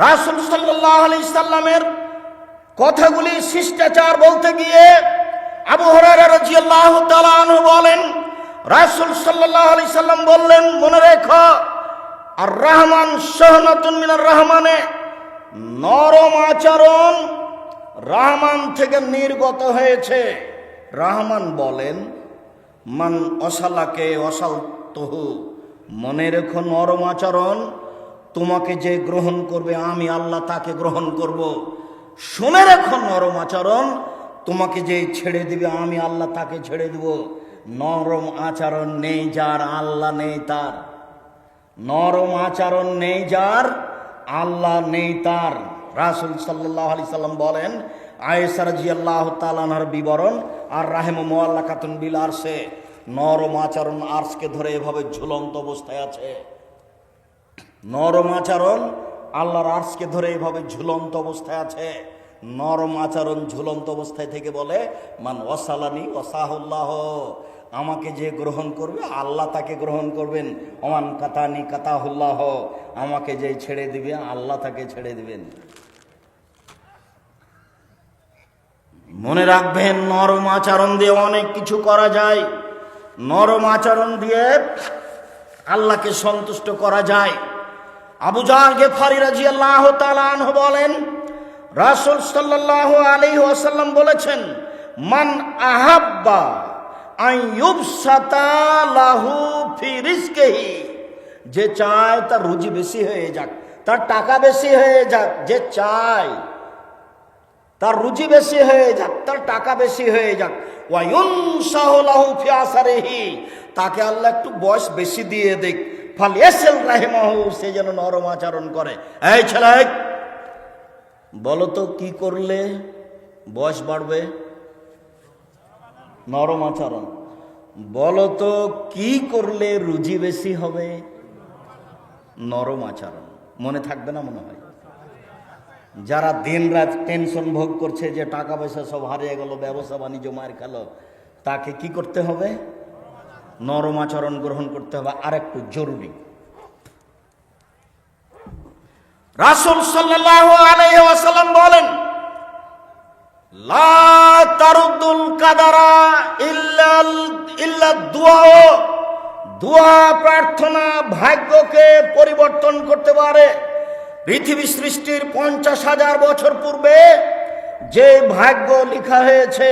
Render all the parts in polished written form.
রাসূল সাল্লাল্লাহু আলাইহি সাল্লামের কথাগুলি শিষ্টাচার বলতে গিয়ে আবু হুরায়রা রাদিয়াল্লাহু তাআলা আনহু বলেন, রাসূল সাল্লাল্লাহু আলাইহি সাল্লাম বললেন, মনে রেখো, আর রহমান শাহনাতুন মিনার রহমানে, নরম আচরণ রহমান থেকে নির্গত হয়েছে। রহমান বলেন, মান অসালাকে অসালতহু, মনে রেখো নরম আচরণ তোমাকে যে গ্রহণ করবে আমি আল্লাহ তাকে গ্রহণ করব। শুনে রেখো নরম আচরণ তোমাকে যে ছেড়ে দিবে আমি আল্লাহ তাকে ছেড়ে দেব। নরম আচরণ নেই যার, আল্লাহ নেই তার। নরম আচরণ নেই যার, আল্লাহ নেই তার। রাসূল সাল্লাল্লাহু আলাইহি সাল্লাম বলেন, আয়েশা রাদিয়াল্লাহু তাআলা আনহার বিবরণ আর রাহিমু মুআল্লাকাতুন বিল আরশে, নরম আচরণ আরশকে ধরে এভাবে ঝুলন্ত অবস্থায় আছে। নরম আচরণ আল্লাহর আরশকে ধরে এভাবে ঝুলন্ত অবস্থায় আছে। নরম আচরণ ঝুলন্ত অবস্থায় থেকে বলে, মান ওয়াসালানি ওয়াসাহুল্লাহ, আমাকে যে গ্রহণ করবে আল্লাহ তাকে গ্রহণ করবেন। ওমান কাতানি কাতাহুল্লাহ, আমাকে যে ছেড়ে দিবে আল্লাহ তাকে ছেড়ে দিবেন। মনে রাখবেন, নরম আচরণ দিয়ে অনেক কিছু করা যায়। নরম আচরণ দিয়ে আল্লাহকে সন্তুষ্ট করা যায়। আবু জাহল গিফারি রাদিয়াল্লাহু তাআলা আনহু বলেন, রাসূল সাল্লাল্লাহু আলাইহি ওয়াসাল্লাম বলেছেন, মান আহাব্বা আন ইউবসাতা লাহু ফি রিজকিহি, যে চায় তার রুজি বেশি হয়ে যাক, তার টাকা বেশি হয়ে যাক, যে চায় তার রুজি বেশি হয়ে যাক, তার টাকা বেশি হয়ে যাক, ওয়া ইউনসাহু লাহু ফি আসারিহি, তাকে আল্লাহ একটু বয়স বেশি দিয়ে দেখ, ফালিয়াসিল রাহিমাহু, সে যেন নরম আচরণ করে। এই ছেলে, বলো তো কি করলে বয়স বাড়বে? নরম আচরণ। বলো তো কি করলে রুজি বেশি হবে? নরম আচরণ। মনে থাকবে না মনে হয়? যারা দিন রাত টেনশন ভোগ করছে যে টাকা পয়সা সব হারিয়ে গেল, ব্যবসা বাণিজ্য মার খেল, তাকে কি করতে হবে? নরম আচরণ গ্রহণ করতে হবে। আর একটু জরুরি, রাসূল সাল্লাল্লাহু আলাইহি ওয়াসাল্লাম বলেন, লা তারুদুল কাদারা ইল্লা দুআ, দোয়া প্রার্থনা ভাগ্যকে পরিবর্তন করতে পারে। পৃথিবী সৃষ্টির 50,000 বছর পূর্বে যে ভাগ্য লেখা হয়েছে,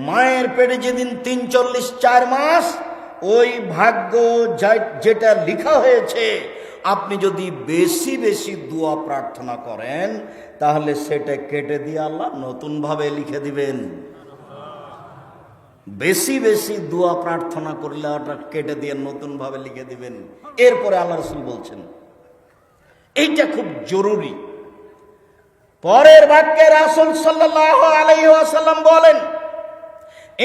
মায়ের পেটে যেদিন 3-4 মাস, ওই ভাগ্য যেটা লেখা হয়েছে, আপনি যদি বেশি বেশি দোয়া প্রার্থনা করেন তাহলে সেটা কেটে দিয়ে আল্লাহ নতুন ভাবে লিখে দিবেন। বেশি বেশি দোয়া প্রার্থনা করলে ওটা কেটে দিয়ে নতুন ভাবে লিখে দিবেন। এরপরে আল্লাহ রাসূল বলছেন, এইটা খুব জরুরি। পরের বাক্যে রাসূল সাল্লাল্লাহু আলাইহি ওয়াসাল্লাম বলেন,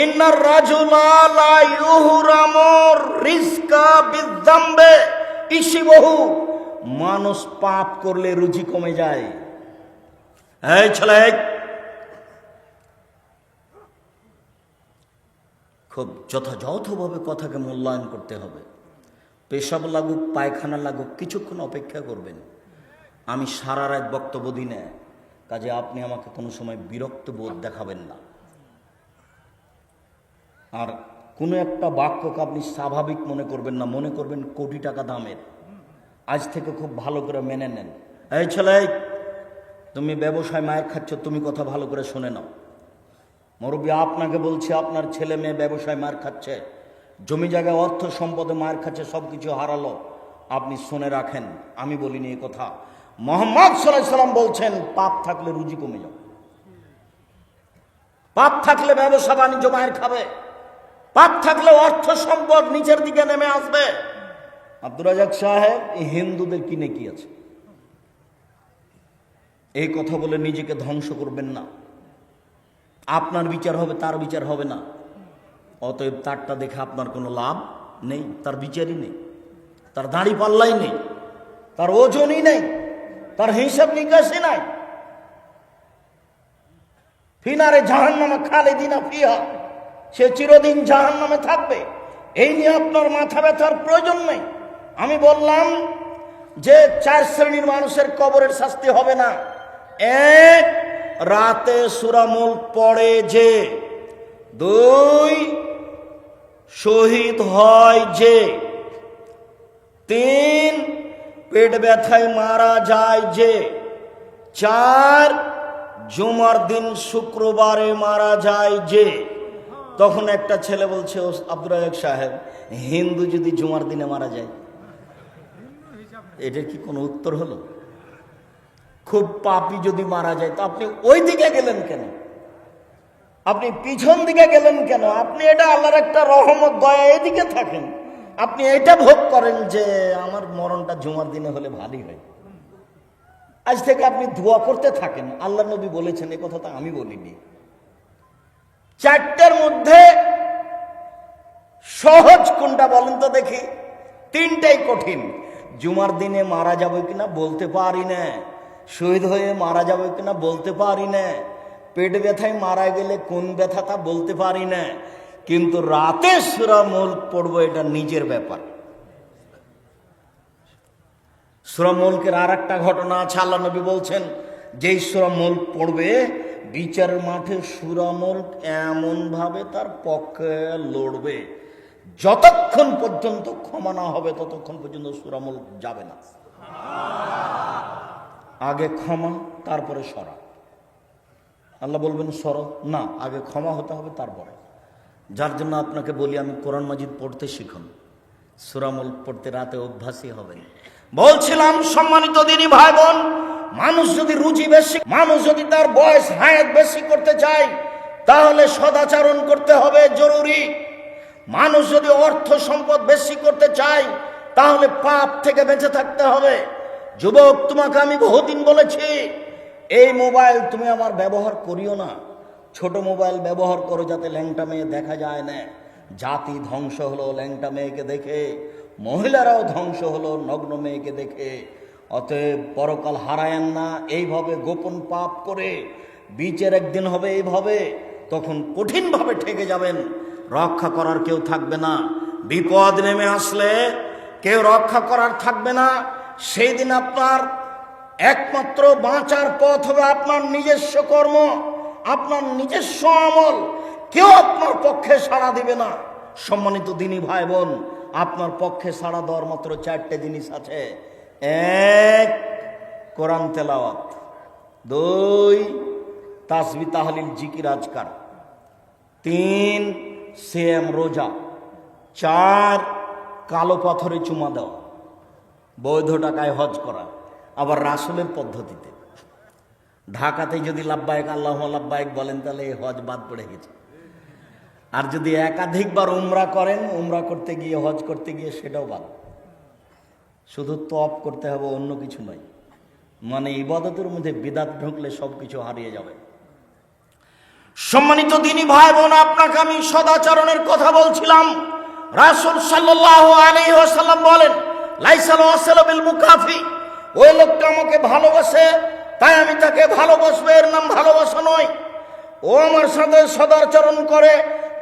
ইন্নার রাজুলা লা ইউহরামু রিজকা বিযামবে ইশিবহু, মানুষ পাপ করলে রুজি কমে যায়। এই ছেলে, খুব যথাযথভাবে কথাকে মূল্যায়ন করতে হবে। পেশাব লাগুক, পায়খানা লাগুক, কিছুক্ষণ অপেক্ষা করবেন। আমি সারা রাত বক্তব্য দিই না, কাজে আপনি আমাকে কোনো সময় বিরক্ত বোধ দেখাবেন না। আর কোনো একটা বাক্যকে আপনি স্বাভাবিক মনে করবেন না, মনে করবেন কোটি টাকা দামের। আজ থেকে খুব ভালো করে মেনে নেন। এই ছেলে, তুমি ব্যবসায় মায়ের খাচ্ছ, তুমি কথা ভালো করে শুনে নাও। মুরব্বী আপনাকে বলছে, আপনার ছেলে মেয়ে ব্যবসায় মার খাচ্ছে, জমি জায়গায় অর্থ সম্পদে মার খাচ্ছে, সব কিছু হারালো। আপনি শুনে রাখেন, আমি বলিনি এই কথা। মুহাম্মদ সাল্লাল্লাহু আলাইহি সাল্লাম বলছেন, পাপ থাকলে রুজি কমে যাবে, পাপ থাকলে ব্যবসা বাণিজ্য মায়ের খাবে, পাপ থাকলে অর্থ সম্পদ নিচের দিকে নেমে আসবে। আব্দুর রাজাক সাহেব, এই হিন্দুদের কিনে কি আছে? এই কথা বলে নিজেকে ধ্বংস করবেন না। আপনার বিচার হবে, তার বিচার হবে না। অতএব তারটা দেখে আপনার কোনো লাভ নেই, তার বিচারই নেই, তার দাড়ি পাল্লাই নেই, তার ওজনই নেই, তার হিসাব নিকাশই নাই। ফিনারে জাহান্নামে খালিদিনা ফিহা, সে চিরদিন জাহান্নামে থাকবে। এই নিয়ে আপনার মাথা ব্যথার প্রয়োজন নেই। আমি বললাম যে 4 শ্রেণীর মানুষের কবরের শাস্তি হবে না। এক, রাতে সূরা মুলক পড়ে যে। 2, শহীদ হয় যে। 3, পেট ব্যথায় মারা যায় যে। 4, জুমার দিন শুক্রবারে মারা যায় যে। তখন একটা ছেলে বলছে, ও আব্দুর রাজ্জাক সাহেব, হিন্দু যদি জুমার দিনে মারা যায়, এটার কি কোনো উত্তর হলো? খুব পাপী যদি মারা যায়, তো আপনি ওই দিকে গেলেন কেন? আপনি পিছন দিকে গেলেন কেন? আপনি এটা আল্লাহর একটা রহমত, দয়া, এদিকে থাকেন। আপনি এটা ভোগ করেন যে আমার মরণটা জুমার দিনে হলে ভালোই হয়। আজ থেকে আপনি দোয়া করতে থাকেন। আল্লাহ নবী বলেছেন, এ কথা তো আমি বলিনি। 4টার মধ্যে সহজ কোনটা বলেন তো দেখি? 3টাই কঠিন। জুমার দিনে মারা যাবে কিনা বলতে পারি না, শহীদ হয়ে মারা যাবে কিনা বলতে পারি না, পেট ব্যথায় মারা গেলে কোন ব্যথা তা বলতে পারি না, কিন্তু রাতে সূরা মুলক পড়বো এটা নিজের ব্যাপার। সূরা মুলকের আর একটা ঘটনা আছে। আল্লাহ নবী বলছেন, যেই সূরা মুলক পড়বে বিচারের মাঠে সূরা মুলক এমন ভাবে তার পক্ষে লড়বে, যতক্ষণ পর্যন্ত ক্ষমা না হবে ততক্ষণ পর্যন্ত সূরা মুলক যাবে না। আগে ক্ষমা, তারপরে সরা। আল্লাহ বলবেন সরো না, আগে ক্ষমা হতে হবে তারপরে। যার জন্য আপনাকে বলি, আমি কোরআন মাজিদ পড়তে শিখুন, সূরা মুলক পড়তে রাতে অভ্যাসী হবেন। বলছিলাম, সম্মানিত দিনী ভাই বোন, মানুষ যদি রুচি বেশি, মানুষ যদি তার বয়স হায়াত বেশি করতে চায়, তাহলে সদাচরণ করতে হবে জরুরি। মানুষ যদি অর্থ সম্পদ বেশি করতে চায়, তাহলে পাপ থেকে বেঁচে থাকতে হবে। যুবক, তোমাকে আমি বহুদিন বলেছি, এই মোবাইল তুমি আমার ব্যবহার করিও না। ছোট মোবাইল ব্যবহার করো যাতে ল্যাংটা মেয়ে দেখা যায় না। জাতি ধ্বংস হলো ল্যাংটা মেয়েকে দেখে, মহিলারাও ধ্বংস হলো নগ্ন মেয়েকে দেখে। অতএব পরকাল হারায়েন না এইভাবে গোপন পাপ করে। বিচার একদিন হবে এইভাবে, তখন কঠিনভাবে ঠেকে যাবেন, রক্ষা করার কেউ থাকবে না। বিপদ নেমে আসলে কেউ রক্ষা করার থাকবে না। সেই দিন আপনার একমাত্র বাঁচার পথ হবে আপনার নিজস্ব কর্ম, আপনার নিজস্ব আমল। কেউ আপনার পক্ষে সাড়া দিবে না। সম্মানিত দিনী ভাই বোন, আপনার পক্ষে সাড়া দেওয়ার মাত্র 4টে জিনিস আছে। 1, কোরআন তেলাওয়াত। 2, তাসবিহ তাহলিল জিকির আজকার। 3, সিয়াম রোজা। 4, কালো পাথরে চুমা দেওয়া, বৈধ টাকায় হজ করা, আবার রাসূলের পদ্ধতিতে। ঢাকাতে যদি লাব্বাইক আল্লাহুম্মা লাব্বাইক বলেন, তাহলে এই হজ বাদ পড়ে গেছে। আর যদি একাধিকবার উমরা করেন, উমরা করতে গিয়ে, হজ করতে গিয়ে, সেটাও বাদ। শুধু তওয়াফ করতে হবে, অন্য কিছু নয়। মানে ইবাদতের মধ্যে বিদআত ঢুকলে সব কিছু হারিয়ে যাবে। সম্মানিত দিনী ভাই বোন, আপনাকে আমি সদাচরণের কথা বলছিলাম। রাসূল সাল্লাল্লাহু আলাইহি ওয়াসাল্লাম বলেন, লাইসাল ওয়াসালু বিল মুকাফি, ওই লোকটা আমাকে ভালোবাসে তাই আমি তাকে ভালোবাসবো, এর নাম ভালোবাসা নয়। ও আমার সাথে সদাচরণ করে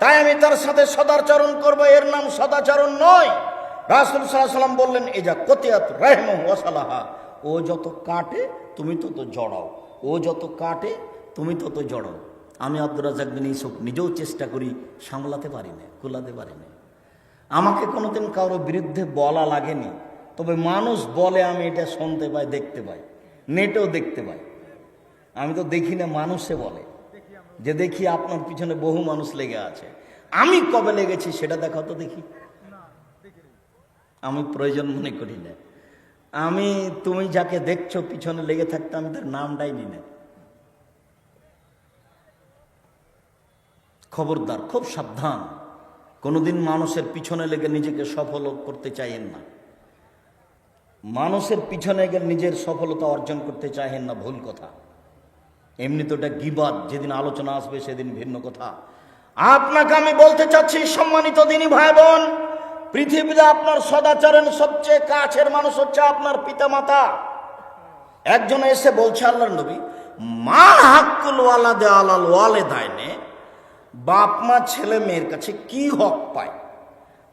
তাই আমি তার সাথে সদাচরণ করবো, এর নাম সদাচরণ নয়। রাসূল সাল্লাল্লাহু আলাইহি ওয়াসাল্লাম বললেন, এজা কতিয়াত রাহমাহু ওয়াসালাহা, ও যত কাটে তুমি তত জড়াও, ও যত কাটে তুমি তত জড়াও। আমি আব্দুর রাজ্জাক বিন ইউসুফ নিজেও চেষ্টা করি, সামলাতে পারি না, কুলাতে পারি না। আমাকে কোনোদিন কারোর বিরুদ্ধে বলা লাগেনি, তবে মানুষ বলে আমি এটা শুনতে পাই, দেখতে পাই, নেটেও দেখতে পাই। আমি তো দেখি না, মানুষে বলে যে দেখি আপনার পিছনে বহু মানুষ লেগে আছে। আমি কবে লেগেছি সেটা দেখাও তো দেখি। আমি প্রয়োজন মনে করি না। তুমি যাকে দেখছো পিছনে লেগে থাকতে, আমি তার নামটাই নি না। খবরদার, খুব সাবধান। কোনোদিন মানুষের পিছনে লেগে নিজেকে সফল করতে চাইেন না। মানুষের পিছনে গেলে নিজের সফলতা অর্জন করতে চাইেন না, ভুল কথা। এমনি তো এটা গীবাত, যেদিন আলোচনা আসবে সেদিন ভিন্ন কথা। আপনাকে আমি বলতে চাচ্ছি, সম্মানিত দিনী ভাই বোন, পৃথিবীতে আপনার সদাচরণ সবচেয়ে কাছের মানুষ হচ্ছে আপনার পিতামাতা। একজন এসে বলছে, আল্লাহর নবী, মা হাক্কুল ওয়ালাদে আলাল ওয়ালিদাইনে, বাপ মা ছেলে মেয়ের কাছে কি হক পায়,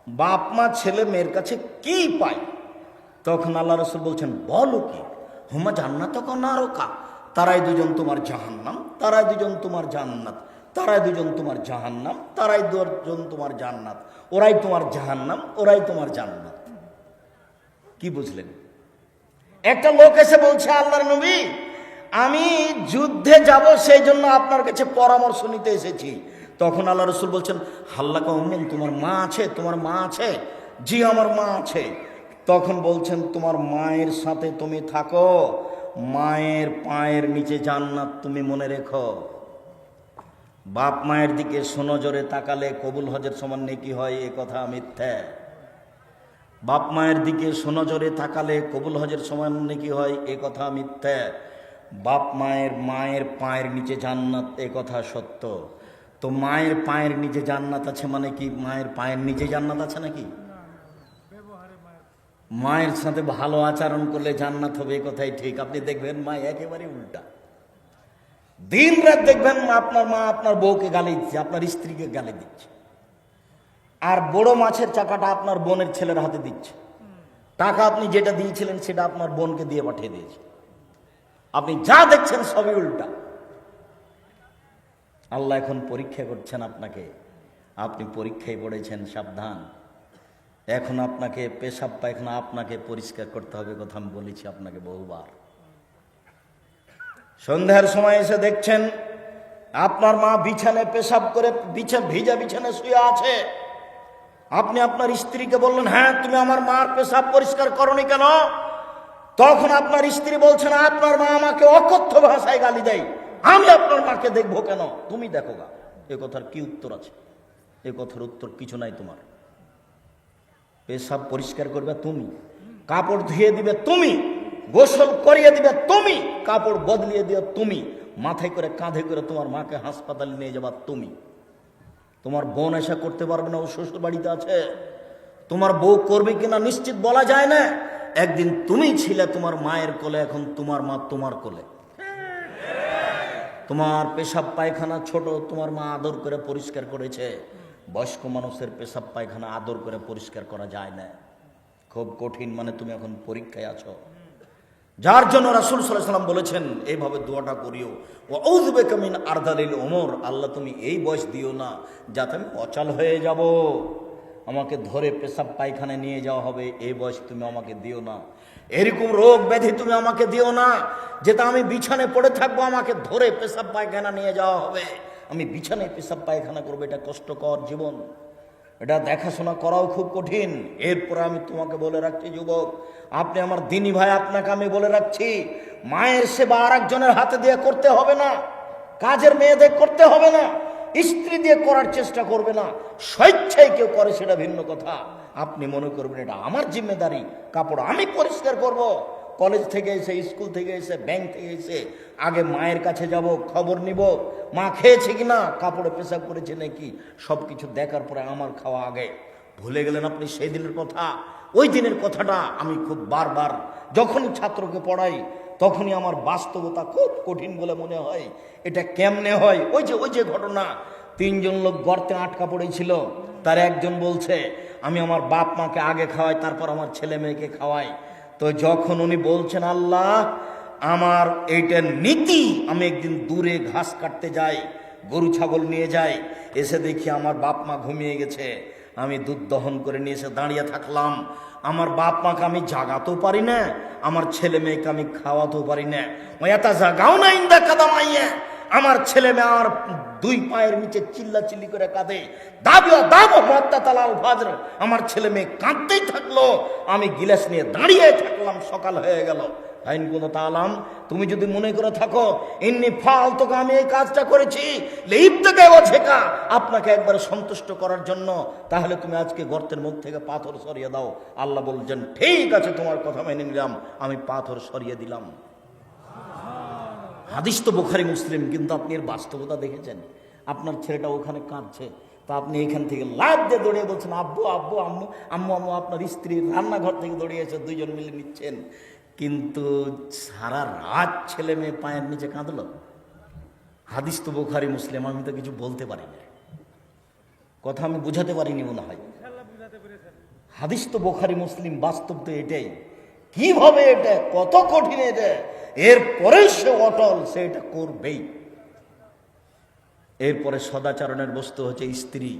বাপ মা ছেলে মেয়ের কাছে কি পায়? তখন আল্লাহ রসুল বলছেন, বলো কি? হুমা জান্নাত নারকা, তারাই দুজন তোমার জাহান্নাম, তারাই দুজন তোমার জান্নাত, তারাই দুজন তোমার জাহান্নাম, তারাই দুজন তোমার জান্নাত, ওরাই তোমার জাহান্নাম, ওরাই তোমার জান্নাত। কি বুঝলেন? একটা লোক এসে বলছে, আল্লাহর নবী, আমি যুদ্ধে যাব, সেই জন্য আপনার কাছে পরামর্শ নিতে এসেছি। তখন আল্লাহ রসুল বলছেন, হাল্লাকা উম্মুন, তোমার মা আছে? তোমার মা আছে? জি, আমার মা আছে। তখন বলছেন, তোমার মায়ের সাথে তুমি থাকো, মায়ের পায়ের নিচে জান্নাত তুমি মনে রেখো। বাপ মায়ের দিকে সুনজরে তাকালে কবুল হজের সমান নেকি হয়, এ কথা মিথ্যা। বাপ মায়ের দিকে সুনজরে তাকালে কবুল হজের সমান নেকি হয়, এ কথা মিথ্যা। বাপ মায়ের পায়ের নিচে জান্নাত, এ কথা সত্য। তো মায়ের পায়ের নিচে জান্নাত আছে মানে কি? মায়ের পায়ের নিচে জান্নাত আছে নাকি? মায়ের সাথে ভালো আচরণ করলে জান্নাত হবে, এ কথাই ঠিক। আপনি দেখবেন মা একেবারে উল্টা। দিন রাত দেখবেন আপনার মা আপনার বউকে গালি দিচ্ছে, আপনার স্ত্রীকে গালি দিচ্ছে, আর বড় মাছের চাকাটা আপনার বোনের ছেলের হাতে দিচ্ছে। টাকা আপনি যেটা দিয়েছিলেন সেটা আপনার বোনকে দিয়ে পাঠিয়ে দিয়েছে। আপনি যা দেখছেন সবই উল্টা। আল্লাহ এখন পরীক্ষা করছেন আপনাকে, আপনি পরীক্ষায় পড়েছেন, সাবধান। এখন আপনাকে পেশাব পায়খানা আপনাকে পরিষ্কার করতে হবে, কথা আমি বলেছি আপনাকে বহুবার। সন্ধ্যার সময় এসে দেখছেন আপনার মা বিছানায় পেশাব করে ভিজা বিছানায় শুয়ে আছে। আপনি আপনার স্ত্রীকে বললেন, হ্যাঁ তুমি আমার মার পেশাব পরিষ্কার করনি কেন? তখন আপনার স্ত্রী বলছেন, আপনার মা আমাকে অকথ্য ভাষায় গালি দেয়, আমি আপনার মাকে দেখবো কেন? তুমি দেখো গা। এ কথার কি উত্তর আছে? এ কথার উত্তর কিছু নাই তোমার। পেশাব পরিষ্কার করবে তুমি, কাপড় ধুয়ে দিবে তুমি, গোসল করিয়ে দিবে তুমি, কাপড় বদলিয়ে দিবে তুমি, মাথায় করে কাঁধে করে তোমার মাকে হাসপাতালে নিয়ে যাবা তুমি। তোমার বোন এসা করতে পারবে না, ও শ্বশুর বাড়িতে আছে। তোমার বউ করবে কিনা নিশ্চিত বলা যায় না। একদিন তুমি ছিলে তোমার মায়ের কোলে, এখন তোমার মা তোমার কোলে। তোমার পেশাব পায়খানা ছোট, তোমার মা আদর করে পরিষ্কার করেছে। বয়স্ক মানুষের পেশাব পায়খানা আদর করে পরিষ্কার করা যায় না, খুব কঠিন। মানে তুমি এখন পরীক্ষায় আছো, যার জন্য রাসূল সাল্লাল্লাহু আলাইহি ওয়াসাল্লাম বলেছেন এইভাবে দোয়াটা করিও, ওয়া আউযু বিকা মিন আরদালিল উমর, আল্লাহ তুমি এই বয়স দিও না যাতে আমি অচল হয়ে যাব, আমাকে ধরে পেশাব পায়খানায় নিয়ে যাওয়া হবে, এই বয়স তুমি আমাকে দিও না। এরকম রোগ ব্যাধি তুমি আমাকে দিও না যেটা আমি বিছানায় পড়ে থাকবো, আমাকে ধরে পেশাব পায়খানা নিয়ে যাওয়া হবে, আমি বিছানায় পেশাব পায়খানা করবো। এটা কষ্টকর জীবন, এটা দেখাশোনা করাও খুব কঠিন। এরপরে আমি তোমাকে বলে রাখছি যুবক, আপনি আমার দিনী ভাই, আপনাকে আমি বলে রাখছি, মায়ের সেবা আর একজনের হাতে দিয়ে করতে হবে না, কাজের মেয়েদের করতে হবে না, স্ত্রী দিয়ে করার চেষ্টা করবে না। স্বেচ্ছায় কেউ করে সেটা ভিন্ন কথা। আপনি মনে করবেন এটা আমার জিম্মেদারি, কাপড় আমি পরিষ্কার করব। কলেজ থেকে এসে, স্কুল থেকে এসে, ব্যাংক থেকে এসে আগে মায়ের কাছে যাব, খবর নিব মা খেয়েছে কিনা, কাপড়ে পেশাব করেছে নাকি, সব কিছু দেখার পরে আমার খাওয়া আগে। ভুলে গেলেন আপনি সেই দিনের কথা? ওই দিনের কথাটা আমি খুব বারবার যখনই ছাত্রকে পড়াই তখনই আমার বাস্তবতা খুব কঠিন বলে মনে হয়। এটা কেমনে হয়? ওই যে ঘটনা, 3 জন লোক গর্তে আটকা পড়েছিল, তার একজন বলছে আমি আমার বাপ মাকে আগে খাওয়াই, তারপর আমার ছেলে মেয়েকে খাওয়াই। তো যখন উনি বলছেন আল্লাহ আমার এইটা নীতি, আমি একদিন দূরে ঘাস কাটতে যাই, গরু ছাগল নিয়ে যাই, এসে দেখি আমার বাপ মা ঘুমিয়ে গেছে, আমি দুধ দহন করে নিয়ে এসে দাঁড়িয়ে থাকলাম। আমার বাপ মাকে আমি জাগাতেও পারি না, আমার ছেলে মেয়েকে আমি খাওয়াতেও পারি না। এটা জাগাও না ইন্দা কাদামাইয়া, আমার ছেলে মেয়ে আমার 2 পায়ের নিচে চিল্লাচিল্লি করে কাঁদে, দাবিও দাবো মত্তাতালাল ফাজর, আমার ছেলে মেয়ে কাঁদতেই থাকলো, আমি গিলাস নিয়ে দাঁড়িয়ে থাকলাম, সকাল হয়ে গেল। আইন কোন তালাম, তুমি যদি মনে করে থাকো এমনি ফালতোকে আমি এই কাজটা করেছি লিপ থেকে শেখা আপনাকে একবারে সন্তুষ্ট করার জন্য, তাহলে তুমি আজকে গর্তের মুখ থেকে পাথর সরিয়ে দাও। আল্লাহ বলছেন ঠিক আছে, তোমার কথা মেনে নিলাম, আমি পাথর সরিয়ে দিলাম। হাদিস তো বুখারী মুসলিম, কিন্তু আপনি এর বাস্তবতা দেখেছেন? আপনার ছেলেটা ওখানে কাঁদছে, তা আপনি এখান থেকে লাফ দিয়ে দৌড়িয়ে বলছেন আব্বু আব্বু আম্মু আম্মু আম্মু, আপনার স্ত্রী রান্নাঘর থেকে দৌড়িয়েছে, 2 জন মিলে নিচ্ছেন, কিন্তু সারা রাত ছেলে মেয়ে পায়ের নিচে কাঁদলো। হাদিস তো বুখারী মুসলিম, আমি তো কিছু বলতে পারি না, কথা আমি বুঝাতে পারিনি মনে হয়। হাদিস তো বুখারী মুসলিম, বাস্তব তো এটাই। কিভাবে এটা, কত কঠিন এটা, এরপরে সে অটল, সে এটা করবেই। এরপরে সদাচরণের বস্তু হচ্ছে স্ত্রী।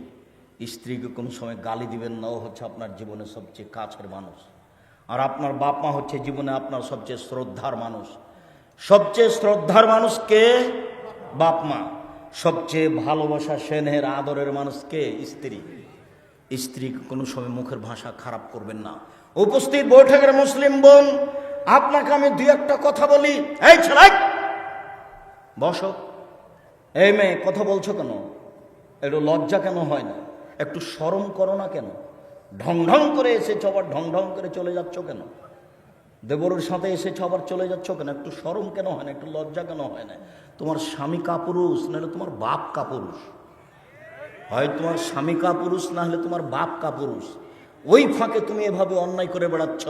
স্ত্রীকে কোনো সময় গালি দিবেন না, ও হচ্ছে আপনার জীবনের সবচেয়ে কাছের মানুষ। আর আপনার বাপ মা হচ্ছে জীবনে আপনার সবচেয়ে শ্রদ্ধার মানুষ। সবচেয়ে শ্রদ্ধার মানুষকে বাপ মা, সবচেয়ে ভালোবাসা স্নেহের আদরের মানুষকে স্ত্রী। স্ত্রীকে কোনো সময় মুখের ভাষা খারাপ করবেন না। উপস্থিত বৈঠকের মুসলিম বোন, আপনাকে আমি দুই একটা কথা বলি। এই ছেলে বসো। এই মেয়ে কথা বলছো কেন? একটু লজ্জা কেন হয় না? একটু শরম করো না কেন? ঢং ঢং করে এসেছো আবার ঢং ঢং করে চলে যাচ্ছ কেন? দেবরের সাথে এসেছো আবার চলে যাচ্ছ কেন? একটু শরম কেন হয় না? একটু লজ্জা কেন হয় না? তোমার স্বামী কাপুরুষ, নাহলে তোমার বাপ কাপুরুষ। হয় তোমার স্বামী কাপুরুষ, না হলে তোমার বাপ কাপুরুষ। ওই ফাঁকে তুমি এভাবে অন্যায় করে বেড়াচ্ছ।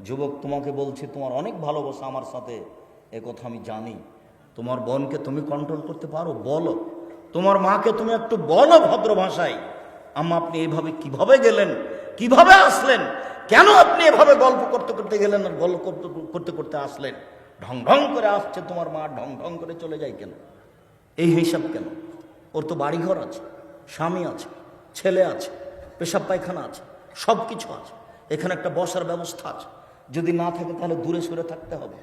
যুবক, তোমাকে বলছি, তোমার অনেক ভালোবাসা আমার সাথে, এ কথা আমি জানি। তোমার বোনকে তুমি কন্ট্রোল করতে পারো, বলো। তোমার মাকে তুমি একটু বলো ভদ্র ভাষায়, আম্মা আপনি এভাবে কিভাবে গেলেন, কিভাবে আসলেন, কেন আপনি এভাবে গল্প করতে করতে গেলেন আর গল্প করতে করতে আসলেন? ঢং ঢং করে আসছে তোমার মা, ঢং ঢং করে চলে যায় কেন? এই হিসাব কেন? ওর তো বাড়িঘর আছে, স্বামী আছে, ছেলে আছে, পেশাব পায়খানা আছে, সব কিছু আছে। এখানে একটা বসার ব্যবস্থা আছে। যদি না থাকে তাহলে দূরে সরে থাকতে হবে।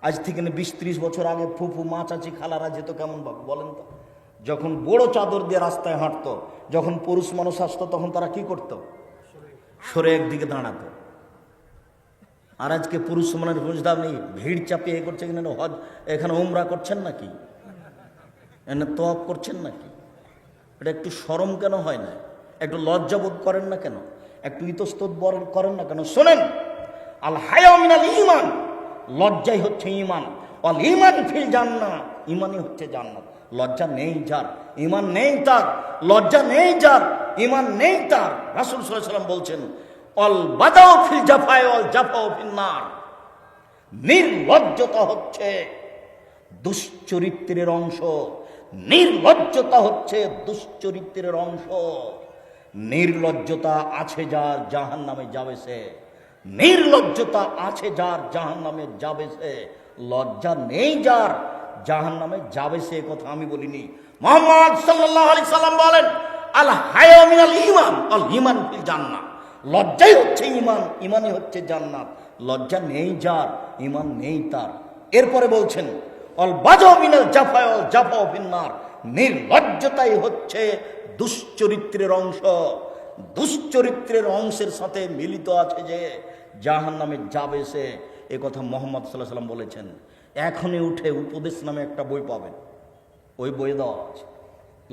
আজ থেকে 20-30 বছর আগে ফুফু, মা, চাচি, খালারা যেত কেমন ভাবে বলেন তো? যখন বড় চাদর দিয়ে রাস্তায় হাঁটতো, যখন পুরুষ মানুষ আসতো, তখন তারা কি করত? সরে একদিকে দাঁড়াতো। আর আজকে পুরুষ মানুষ বুঝতাম নেই, ভিড় চাপিয়ে করছে কিনা, হজ এখানে উমরা করছেন নাকি, এনে তওয়াফ করছেন নাকি? এটা একটু শরম কেন হয় না? একটু লজ্জাবোধ করেন না কেন? একটু ইতস্তত করেন না কেন? শোনেন, আল হায়া মিনাল ঈমান, লজ্জাই হচ্ছে ঈমান। আল ঈমান ফিল জান্নাহ, ঈমানই হচ্ছে জান্নাত। লজ্জা নেই যার, ঈমান নেই তার। লজ্জা নেই যার, ঈমান নেই তার। রাসূল সাল্লাল্লাহু আলাইহি ওয়াসাল্লাম বলছেন, অল বাদাউ ফিল জাফায়ে ওয়াল জাফাউ ফিন নার। নির্লজ্জতা হচ্ছে দুশ্চরিত্রের অংশ। নির্লজ্জতা হচ্ছে দুশ্চরিত্রের অংশ। নির্লজ্জতা আছে যার, জাহান্নামে যাবে সে। নির্লজ্জতা আছে যার, জাহান্নামে যাবে সে। লজ্জা নেই যার, জাহান্নামে যাবে সে। কথা আমি বলিনি, মুহাম্মদ সাল্লাল্লাহু আলাইহি সাল্লাম বলেন, আল হায়া মিনাল ঈমান, আল ঈমান ফিল জান্নাহ। লজ্জাই হচ্ছে ঈমান, ঈমানই হচ্ছে জান্নাত। লজ্জা নেই যার, ঈমান নেই তার। এরপরে বলছেন, অল বাজাউ মিনাল জাফা ওয়াল জাফাউ ফিন নার। নির্লজ্জতাই হচ্ছে দুশ্চরিত্রের অংশ। দুশ্চরিত্রের অংশের সাথে মিলিত আছে যে জাহান্নামে যাবে সে। এ কথা মুহাম্মদ সাল্লাল্লাহু আলাইহি সাল্লাম বলেছেন। এখনই উঠে উপদেশ নামে একটা বই পাবেন, ওই বই দেওয়া আছে।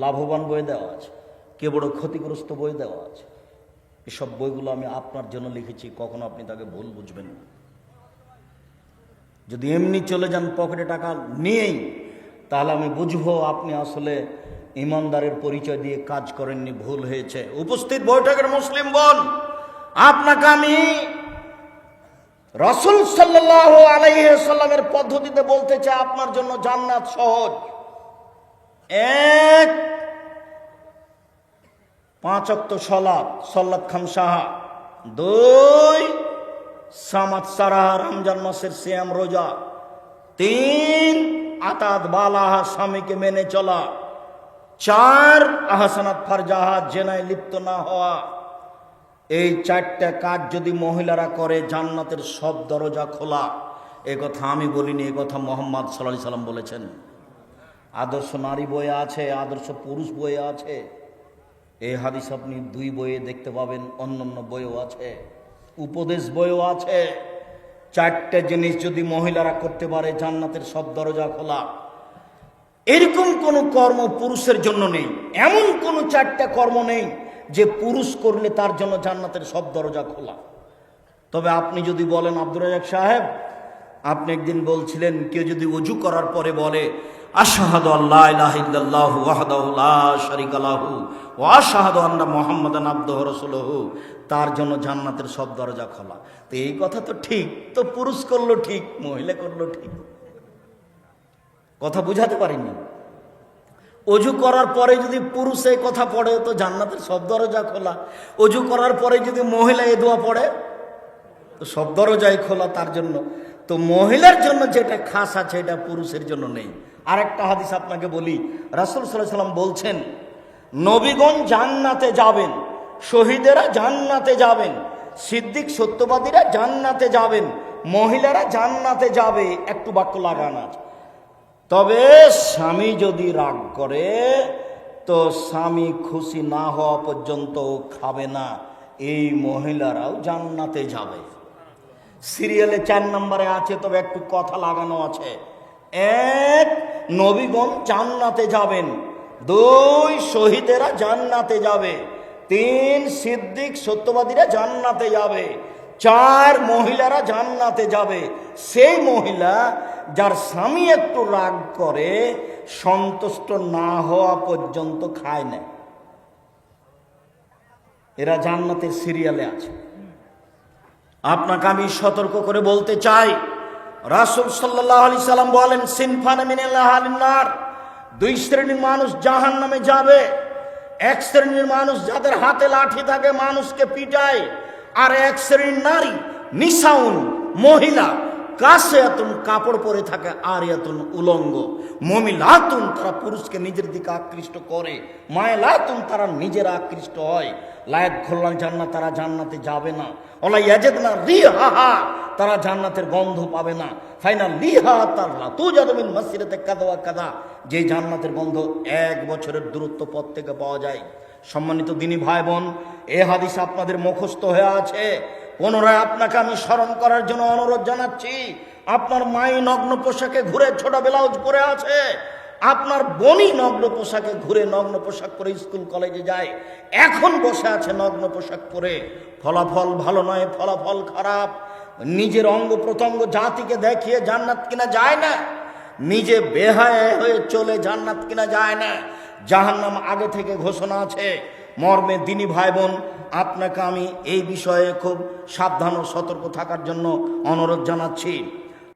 লাভবান বই দেওয়া আছে, কে বড় ক্ষতিগ্রস্ত বই দেওয়া আছে। এসব বইগুলো আমি আপনার জন্য লিখেছি, কখনো আপনি তাকে ভুল বুঝবেন না। যদি এমনি চলে যান পকেটে টাকা নিয়েই, তাহলে আমি বুঝবো আপনি আসলে ইমানদারের পরিচয় দিয়ে কাজ করেননি, ভুল হয়েছে। উপস্থিত বৈঠকের মুসলিম বোন, আপনাকে আমি রাসূল সাল্লাল্লাহু আলাইহি সাল্লামের পদ্ধতিতে বলতে চাই, আপনার জন্য জান্নাত সহজ। 1, 5 ওয়াক্ত সালাত খামসাহ। 2, সামাত সারাহা, রমজান মাসের সিয়াম রোজা। 3, আতাত বালাহা, স্বামীকে মেনে চলা। 4, আহসানাত ফারজাহা, জেনায় লিপ্ত না হওয়া। এই 4টা কাজ যদি মহিলারা করে, জান্নাতের সব দরজা খোলা। এ কথা আমি বলিনি, এ কথা মুহাম্মদ সাল্লাল্লাহু আলাইহি সাল্লাম বলেছেন। আদর্শ নারী বইয়ে আছে, আদর্শ পুরুষ বইয়ে আছে। এই হাদিস আপনি 2 বইয়ে দেখতে পাবেন, অন্যান্য বইও আছে, উপদেশ বইও আছে। 4টে জিনিস যদি মহিলারা করতে পারে, জান্নাতের সব দরজা খোলা। এরকম কোন কর্ম পুরুষের জন্য নেই। এমন কোন 4টা কর্ম নেই যে পুরুষ করলে তার জন্য জান্নাতের সব দরজা খোলা। তবে আপনি যদি বলেন, আব্দুর রাজ্জাক সাহেব, আপনি একদিন বলছিলেন, কেউ যদি ওযু করার পরে বলে, আশহাদু আল্লা ইলাহা ইল্লাল্লাহু ওয়াহদাহু লা শারীকা লাহু ওয়া আশহাদু আন্না মুহাম্মাদান আবদুহু ওয়া রাসূলুহু, তার জন্য জান্নাতের সব দরজা খোলা। তো এই কথা তো ঠিক, তো পুরুষ করলো ঠিক, মহিলা করলো ঠিক। কথা বুঝাতে পারিনি। অজু করার পরে যদি পুরুষ এই কথা পড়ে, তো জান্নাতের সব দরজা খোলা। অজু করার পরে যদি মহিলা এই দোয়া পড়ে, তো সব দরজাই খোলা তার জন্য। তো মহিলার জন্য যেটা খাস আছে এটা পুরুষের জন্য নেই। আরেকটা হাদিস আপনাকে বলি, রাসূল সাল্লাল্লাহু আলাইহি ওয়াসাল্লাম বলছেন, নবীগণ জান্নাতে যাবেন, শহীদেরা জান্নাতে যাবেন, সিদ্দিক সত্যবাদীরা জান্নাতে যাবেন, মহিলারা জান্নাতে যাবে। একটু বাক্য লাগান আছে, তবে স্বামী যদি রাগ করে তো স্বামী খুশি না হওয়া পর্যন্ত খাবে না, এই মহিলারাও জান্নাতে যাবে। সিরিয়ালে 4 নম্বরে আছে, তবে একটু কথা লাগানো আছে। 1, নবীগণ জান্নাতে যাবেন। 2, শহীদেরা জান্নাতে যাবে। 3, সিদ্দিক সত্যবাদীরা জান্নাতে যাবে। 4, মহিলারা জান্নাতে যাবে। সেই মহিলা যার স্বামী একটু রাগ করে সন্তুষ্ট না হওয়া পর্যন্ত খায় না, এরা জান্নাতের সিরিয়ালে আছে। আপনাকে আমি সতর্ক করে বলতে চাই, রাসূল সাল্লাল্লাহু আলাইহি সাল্লাম বলেন, সিনফান মিনাল আহলিন নার, 2 শ্রেণীর মানুষ জাহান্নামে যাবে। 1 শ্রেণীর মানুষ যাদের হাতে লাঠি থাকে, মানুষকে পিটায়। আর 1 শ্রেণীর নারী, নিসাউন, মহিলা, কাসিয়াতুন, কাপড় পরে থাকে, আরিয়াতুন, উলঙ্গ, মুমিলাতুন, তারা পুরুষকে নিজের দিকে আকৃষ্ট করে, মায়লাতুন, তারা নিজেরা আকৃষ্ট হয়, লায়াত খোল্লাল জান্নাত, তারা জান্নাতে যাবে না, ওলা ইয়াজিদনা রিহা, তারা জান্নাতের গন্ধ পাবে না, ফাইনাল লিহা তার লাতুজাদু মিন মাসিরাতে কাদা ওয়া কাদা, যে জান্নাতের গন্ধ 1 বছরের দূরত্ব পথ থেকে পাওয়া যায়। সম্মানিত দিনী ভাই বোন, এই হাদিস আপনাদের মুখস্থ হয়ে আছে। পুনরায় আপনাকে আমি স্মরণ করার জন্য অনুরোধ জানাচ্ছি। আপনার মাই নগ্ন পোশাকে ঘুরে, ছোট ব্লাউজ পরে আছে, আপনার বোনই নগ্ন পোশাকে ঘুরে, নগ্ন পোশাক পরে স্কুল কলেজে যায়, এখন বসে আছে নগ্ন পোশাক পরে। ফলাফল ভালো নয়, ফলাফল খারাপ। নিজের অঙ্গ প্রত্যঙ্গ জাতিকে দেখিয়ে জান্নাত কিনা যায় না, নিজে বেহায়া হয়ে চলে জান্নাত কিনা যায় না। জাহান্নাম আগে থেকে ঘোষণা আছে। মর্মে দিনী ভাই বোন, আপনাকে আমি এই বিষয়ে খুব সাবধান ও সতর্ক থাকার জন্য অনুরোধ জানাচ্ছি।